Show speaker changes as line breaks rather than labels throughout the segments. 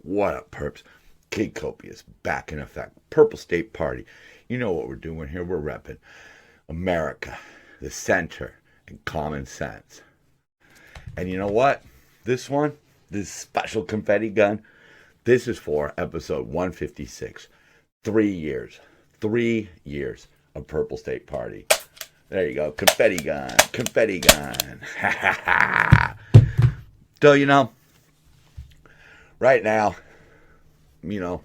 What up, perps? Kid Copious, back in effect. Purple State Party. You know what we're doing here. We're repping America, the center, and common sense. And you know what? This special confetti gun, this is for episode 156. 3 years. 3 years of Purple State Party. There you go. Confetti gun. Confetti gun. Ha ha ha. So, right now, I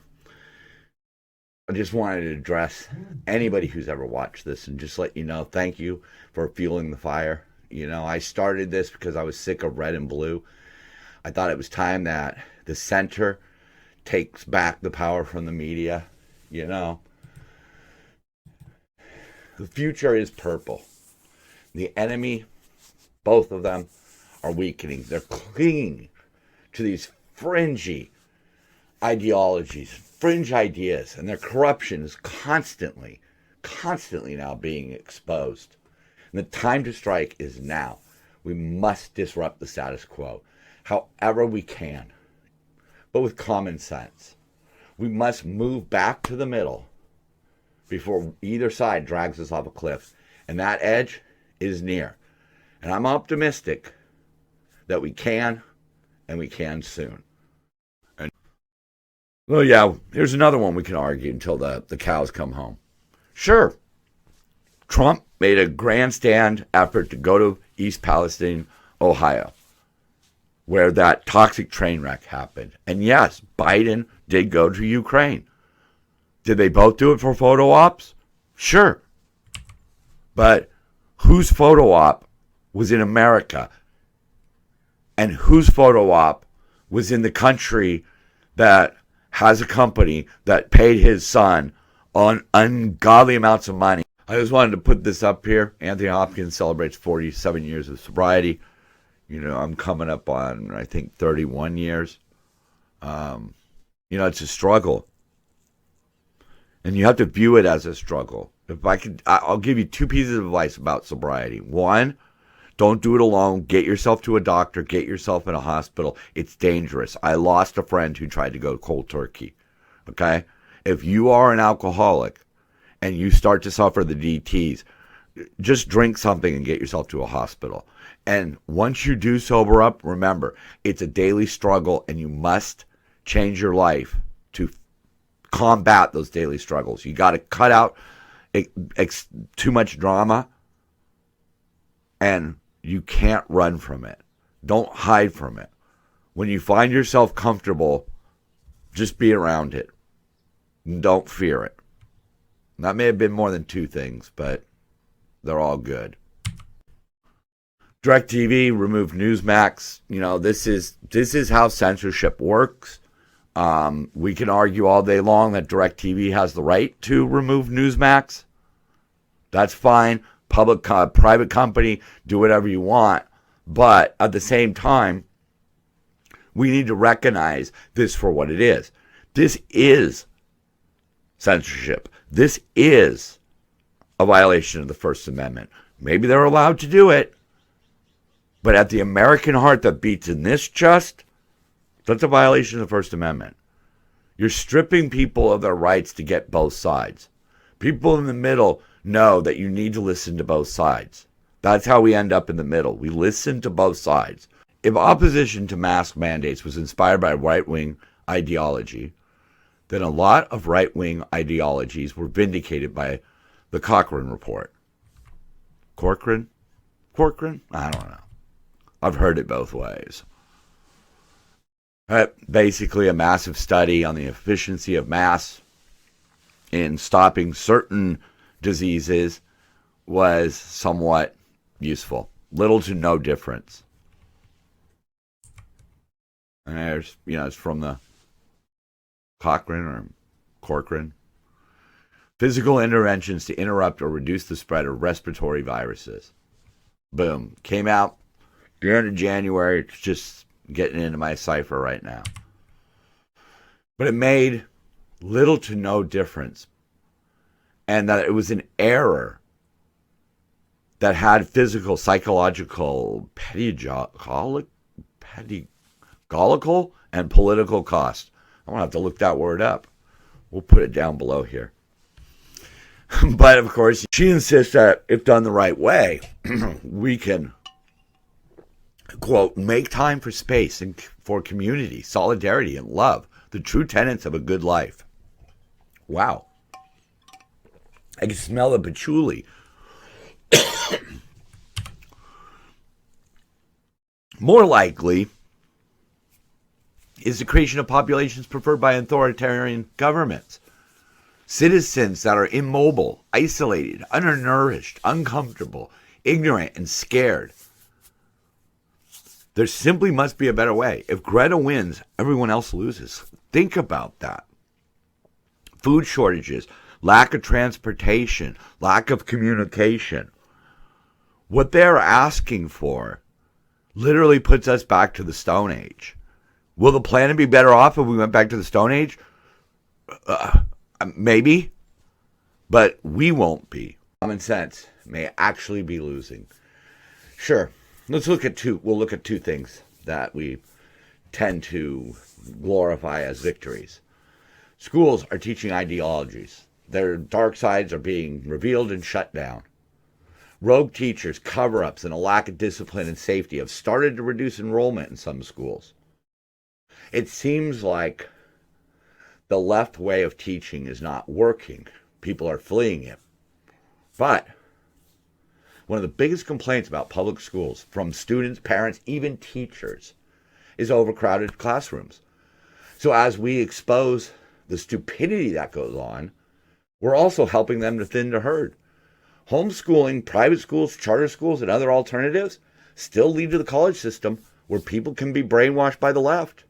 just wanted to address anybody who's ever watched this and just let you know, thank you for fueling the fire. I started this because I was sick of red and blue. I thought it was time that the center takes back the power from the media. The future is purple. The enemy, both of them, are weakening. They're clinging to these fringy ideologies, fringe ideas, and their corruption is constantly now being exposed. And the time to strike is now. We must disrupt the status quo, however we can, but with common sense. We must move back to the middle before either side drags us off a cliff. And that edge is near. And I'm optimistic that we can, and we can soon. Well, yeah, here's another one we can argue until the cows come home. Sure, Trump made a grandstand effort to go to East Palestine, Ohio, where that toxic train wreck happened. And yes, Biden did go to Ukraine. Did they both do it for photo ops? Sure. But whose photo op was in America? And whose photo op was in the country that has a company that paid his son on ungodly amounts of money? I just wanted to put this up here. Anthony Hopkins celebrates 47 years of sobriety. I'm coming up on, I think, 31 years. It's a struggle. And you have to view it as a struggle. I'll give you 2 pieces of advice about sobriety. One, don't do it alone. Get yourself to a doctor. Get yourself in a hospital. It's dangerous. I lost a friend who tried to go cold turkey. Okay? If you are an alcoholic and you start to suffer the DTs, just drink something and get yourself to a hospital. And once you do sober up, remember, it's a daily struggle and you must change your life to combat those daily struggles. You got to cut out too much drama, and you can't run from it. Don't hide from it. When you find yourself comfortable, just be around it. Don't fear it. That may have been more than 2 things, but they're all good. DirecTV removed Newsmax. This is how censorship works. We can argue all day long that DirecTV has the right to remove Newsmax. That's fine. Private company, do whatever you want. But at the same time, we need to recognize this for what it is. This is censorship. This is a violation of the First Amendment. Maybe they're allowed to do it, but at the American heart that beats in this chest, that's a violation of the First Amendment. You're stripping people of their rights to get both sides. People in the middle know that you need to listen to both sides. That's how we end up in the middle. We listen to both sides. If opposition to mask mandates was inspired by right-wing ideology, then a lot of right-wing ideologies were vindicated by the Cochrane report. Corcoran? I don't know. I've heard it both ways. Basically, a massive study on the efficiency of masks in stopping certain diseases was somewhat useful. Little to no difference. And there's, it's from the Corcoran. Physical interventions to interrupt or reduce the spread of respiratory viruses. Boom. Came out the end of January. It's just getting into my cipher right now. But it made little to no difference. And that it was an error that had physical, psychological, pedagogical, and political cost. I'm going to have to look that word up. We'll put it down below here. But, of course, she insists that if done the right way, we can, quote, make time for space and for community, solidarity, and love, the true tenets of a good life. Wow. I can smell the patchouli. More likely is the creation of populations preferred by authoritarian governments. Citizens that are immobile, isolated, undernourished, uncomfortable, ignorant, and scared. There simply must be a better way. If Greta wins, everyone else loses. Think about that. Food shortages, lack of transportation, lack of communication. What they're asking for literally puts us back to the Stone Age. Will the planet be better off if we went back to the Stone Age? Maybe, but we won't be. Common sense may actually be losing. Sure, we'll look at two things that we tend to glorify as victories. Schools are teaching ideologies. Their dark sides are being revealed and shut down. Rogue teachers, cover-ups, and a lack of discipline and safety have started to reduce enrollment in some schools. It seems like the left way of teaching is not working. People are fleeing it. But one of the biggest complaints about public schools from students, parents, even teachers is overcrowded classrooms. So as we expose the stupidity that goes on, we're also helping them to thin the herd. Homeschooling, private schools, charter schools, and other alternatives still lead to the college system where people can be brainwashed by the left.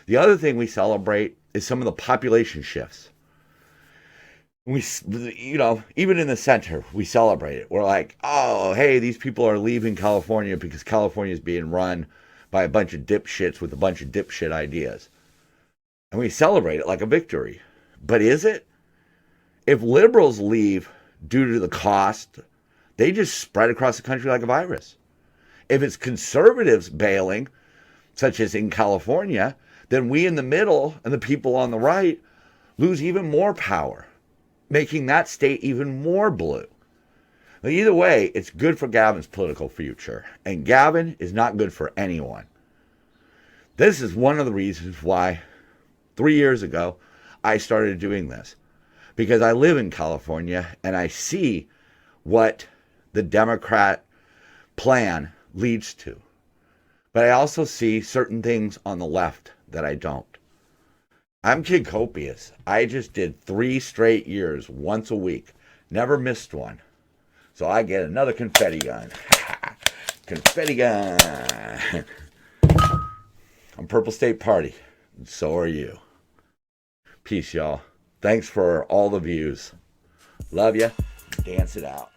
The other thing we celebrate is some of the population shifts. Even in the center, we celebrate it. We're like, oh, hey, these people are leaving California because California is being run by a bunch of dipshits with a bunch of dipshit ideas. And we celebrate it like a victory. But is it? If liberals leave due to the cost, they just spread across the country like a virus. If it's conservatives bailing, such as in California, then we in the middle and the people on the right lose even more power, making that state even more blue. But either way, it's good for Gavin's political future, and Gavin is not good for anyone. This is one of the reasons why 3 years ago I started doing this, because I live in California and I see what the Democrat plan leads to. But I also see certain things on the left that I don't. I'm Kid Copious. I just did 3 straight years, once a week. Never missed one. So I get another confetti gun. Confetti gun. I'm Purple State Party. And so are you. Peace, y'all. Thanks for all the views. Love ya. Dance it out.